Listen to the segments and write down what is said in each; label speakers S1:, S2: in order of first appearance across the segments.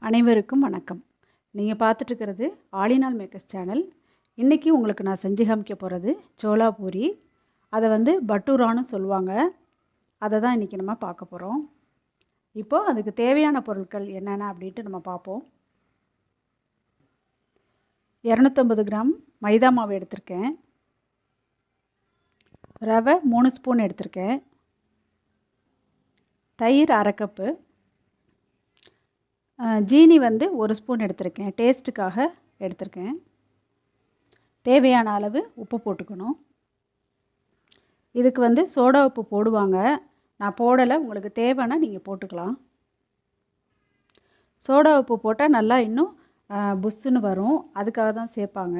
S1: அனைவருக்கும் வணக்கம். நீங்கள் பார்த்துட்ருக்கிறது ஆலினால் மேக்கர்ஸ் சேனல். இன்றைக்கி உங்களுக்கு நான் செஞ்சு காமிக்க போகிறது சோளா பூரி. அதை பட்டூரான்னு சொல்லுவாங்க. அதை தான் இன்றைக்கி நம்ம பார்க்க போகிறோம். இப்போது அதுக்கு தேவையான பொருட்கள் என்னென்ன அப்படின்ட்டு நம்ம பார்ப்போம். 250 கிராம் மைதா மாவு எடுத்திருக்கேன். ரவை 3 ஸ்பூன் எடுத்திருக்கேன். தயிர் 1/2 கப்பு. ஜீனி 1 ஸ்பூன் எடுத்திருக்கேன். டேஸ்ட்டுக்காக எடுத்திருக்கேன். தேவையான அளவு உப்பு போட்டுக்கணும். இதுக்கு சோடா உப்பு போடுவாங்க. நான் போடலை. உங்களுக்கு தேவைன்னா நீங்கள் போட்டுக்கலாம். சோடா உப்பு போட்டால் நல்லா இன்னும் புஷ்ஷுன்னு வரும். அதுக்காக தான் சேர்ப்பாங்க.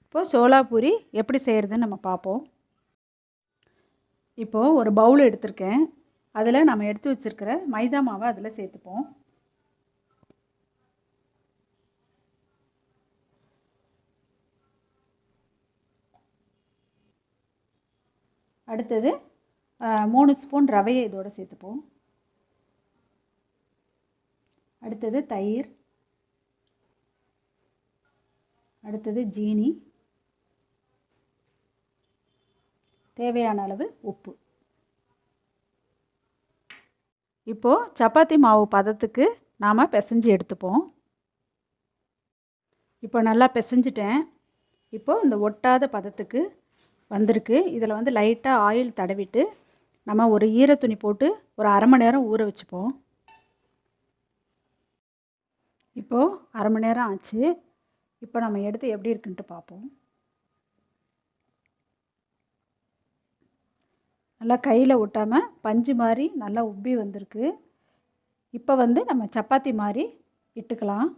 S1: இப்போது சோளா பூரி எப்படி செய்கிறதுன்னு நம்ம பார்ப்போம். இப்போது ஒரு பவுல் எடுத்திருக்கேன். அதில் நம்ம எடுத்து வச்சுருக்கிற மைதா மாவை அதில் சேர்த்துப்போம். அடுத்தது 3 ஸ்பூன் ரவையை இதோடு சேர்த்துப்போம். அடுத்தது தயிர். அடுத்தது ஜீனி. தேவையான அளவு உப்பு. இப்போது சப்பாத்தி மாவு பதத்துக்கு நாம் பிசைஞ்சு எடுத்துப்போம். இப்போ நல்லா பிசைஞ்சிட்டேன். இப்போது இந்த ஒட்டாத பதத்துக்கு வந்திருக்கு. இதில் லைட்டாக ஆயில் தடவிட்டு நம்ம ஒரு ஈரத்துணி போட்டு ஒரு 1/2 மணி நேரம் ஊற வச்சுப்போம். இப்போது 1/2 மணி நேரம் ஆச்சு. இப்போ நம்ம எடுத்து எப்படி இருக்குன்ட்டு பார்ப்போம். நல்லா கையில் ஒட்டாமல் பஞ்சு மாதிரி நல்லா உப்பி வந்திருக்கு. இப்போ நம்ம சப்பாத்தி மாதிரி இட்டுக்கலாம்.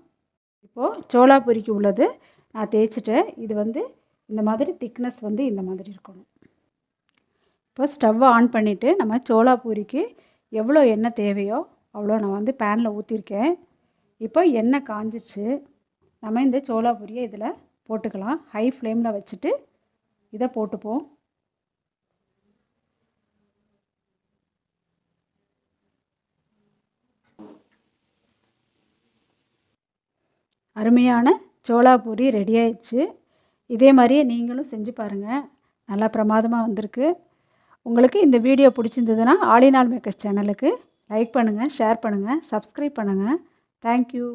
S1: இப்போது சோளா பூரிக்கு உள்ளது நான் தேய்ச்சிட்டேன். இது இந்த மாதிரி திக்னஸ் இந்த மாதிரி இருக்கணும். இப்போ ஸ்டவ்வை ஆன் பண்ணிவிட்டு நம்ம சோளா பூரிக்கு எவ்வளோ எண்ணெய் தேவையோ அவ்வளோ நான் பேனில் ஊற்றிருக்கேன். இப்போ எண்ணெய் காஞ்சிடுச்சு. நம்ம இந்த சோளா பூரியை இதில் போட்டுக்கலாம். ஹை ஃப்ளேமில் வச்சுட்டு இதை போட்டுப்போம். அருமையான சோளா பூரி ரெடி ஆயிடுச்சு. இதே மாதிரியே நீங்களும் செஞ்சு பாருங்கள். நல்லா பிரமாதமாக வந்திருக்கு. உங்களுக்கு இந்த வீடியோ பிடிச்சிருந்ததுன்னா ஆலினால் மேக்கர்ஸ் சேனலுக்கு லைக் பண்ணுங்கள், ஷேர் பண்ணுங்கள், சப்ஸ்கிரைப் பண்ணுங்கள். தேங்க்யூ.